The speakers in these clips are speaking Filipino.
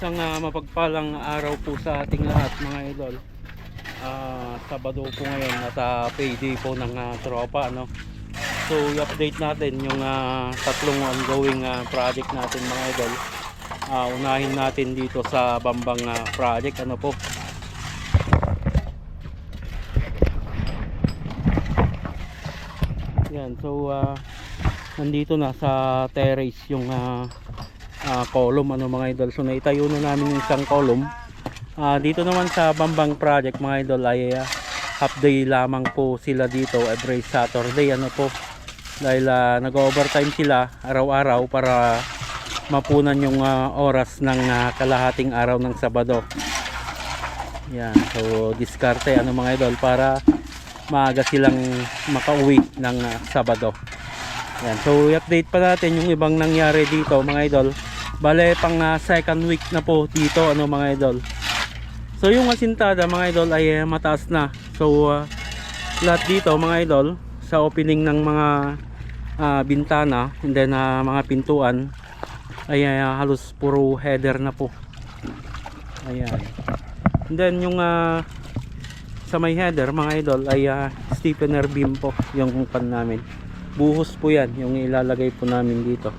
Isang mapagpalang araw po sa ating lahat mga idol. Sabado po ngayon at payday po ng tropa, ano. So i-update natin yung tatlong ongoing project natin mga idol. Unahin natin dito sa Bambang project, ano po. Yan, so nandito na sa terrace yung column, ano mga idol. So naitayo na namin yung isang column. Dito naman sa Bambang project mga idol ay half day lamang po sila dito every Saturday, ano po, dahil nag-overtime sila araw-araw para mapunan yung oras ng kalahating araw ng Sabado. Yan, so diskarte, ano mga idol, para maaga silang makauwi ng Sabado. Yan, so i-update pa natin yung ibang nangyari dito mga idol. Bale pang second week na po dito, ano mga idol. So yung asintada mga idol ay mataas na. So lahat dito mga idol sa opening ng mga bintana and then mga pintuan ay halos puro header na po. Ayan. And then yung sa may header mga idol ay stiffener beam po yung pan namin. Buhos po yan yung ilalagay po namin dito.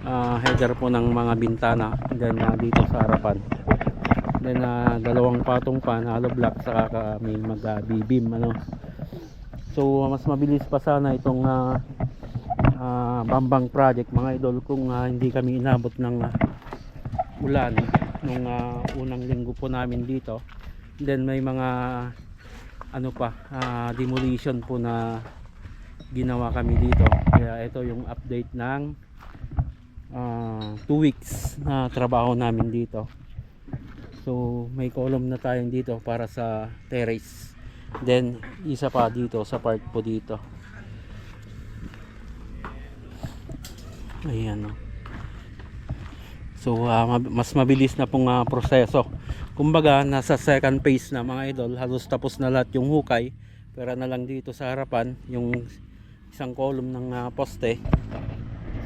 Header po ng mga bintana. And then dito sa harapan. Then dalawang patong pan, hollow block, saka may mag-B-beam, ano. So mas mabilis pa sana itong Bambang project mga idol kung hindi kami inabot ng ulan nung unang linggo po namin dito. Then may mga ano pa, demolition po na ginawa kami dito. Kaya ito yung update ng 2 weeks na trabaho namin dito. So may column na tayo dito para sa terrace. Then isa pa dito sa part po dito. Ayan. So mas mabilis na pong proseso. Kumbaga nasa second phase na mga idol. Halos tapos na lahat yung hukay. Pero na lang dito sa harapan yung isang column ng poste.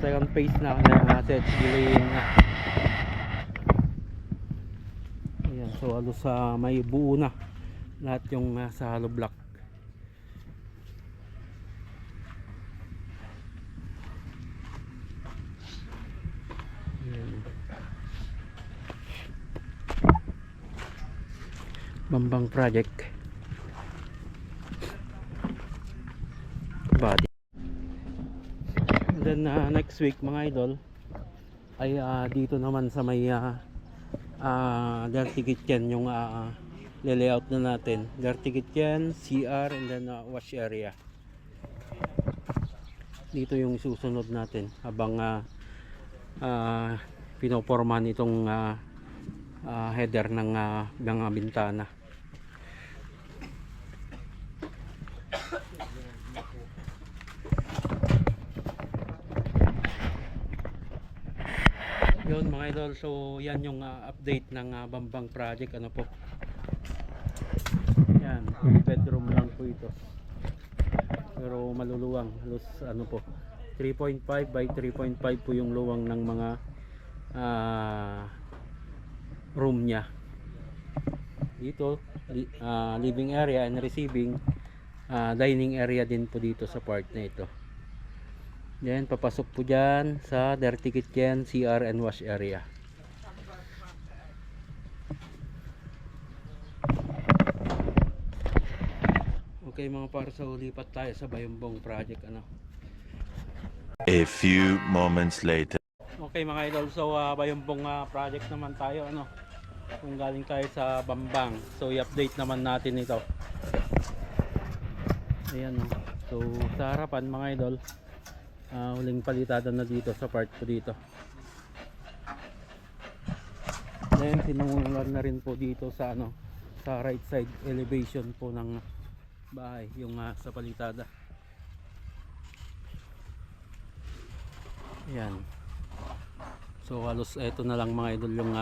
Second phase na set delaying na. Ayan, so halos may buo na lahat yung sa hollow block. Bambang project body. And then next week mga idol ay dito naman sa may dirty kitchen yung layout na natin. Dirty kitchen, CR, and then wash area. Dito yung susunod natin habang pinopormahan itong header ng mga bintana. Yun mga idol, so yan yung update ng Bambang project, ano po. Yan, bedroom lang po ito. Pero maluluwang, halos ano po, 3.5 by 3.5 po yung luwang ng mga room nya. Dito living area and receiving, dining area din po dito sa part na ito. Then papasok po dyan sa dirty kitchen, CR and wash area. Okay mga par, so lipat tayo sa Bambang project, ano. A few moments later. Okay mga idol, so Bambang project naman tayo, ano. Kung galing tayo sa Bambang, so i-update naman natin ito. Ayan, no. So sa harapan mga idol, huling palitada na dito sa part ko dito. Then sinungulan na rin po dito sa ano, sa right side elevation po ng bahay, yung sa palitada. Ayan. So halos eto na lang mga idol yung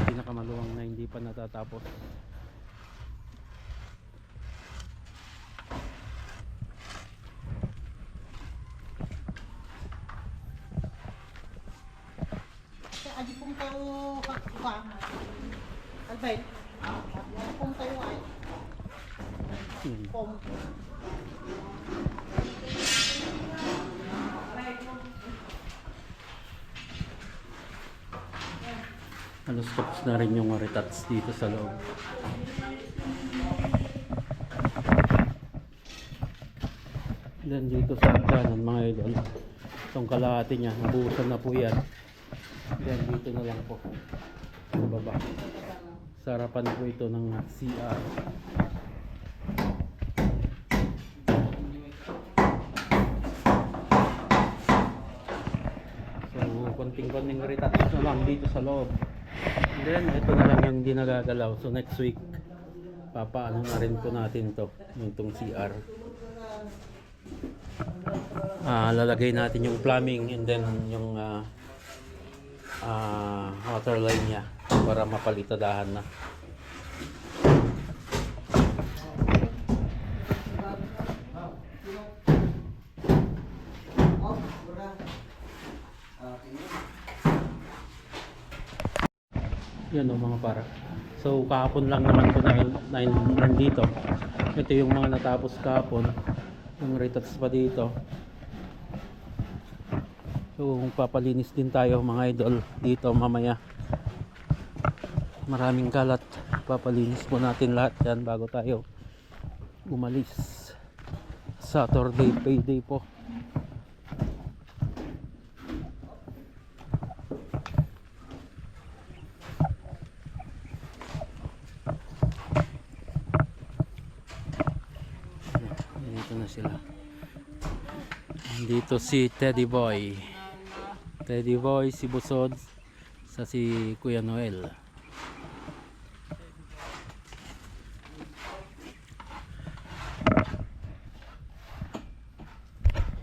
pinakamaluwang na hindi pa natatapos. Adi pong tayo kakba. Albay. Adi pong tayo ay. Pom. Halos tapos na rin yung retats dito sa loob. Then dito sa kanan mga idol, itong kalahati niya, nabuhusan na po yan. Then dito na lang po sa baba. Sa harapan po ito ng CR. So konting-konting retats na lang dito sa loob. And then ito na lang yung hindi nagagalaw. So next week papaano na rin po natin to, yung itong CR. Lalagay natin yung plumbing and then yung water line niya para mapalitadahan na. Yan o mga para. So kahapon lang naman ko na nandito. Ito yung mga natapos kahapon. Yung retats pa dito. So papalinis din tayo mga idol dito mamaya. Maraming kalat. Papalinis po natin lahat yan bago tayo umalis. Saturday payday po. Dito na sila. Dito si Teddy Boy. Teddy Boy, si Busod, sa si Kuya Noel.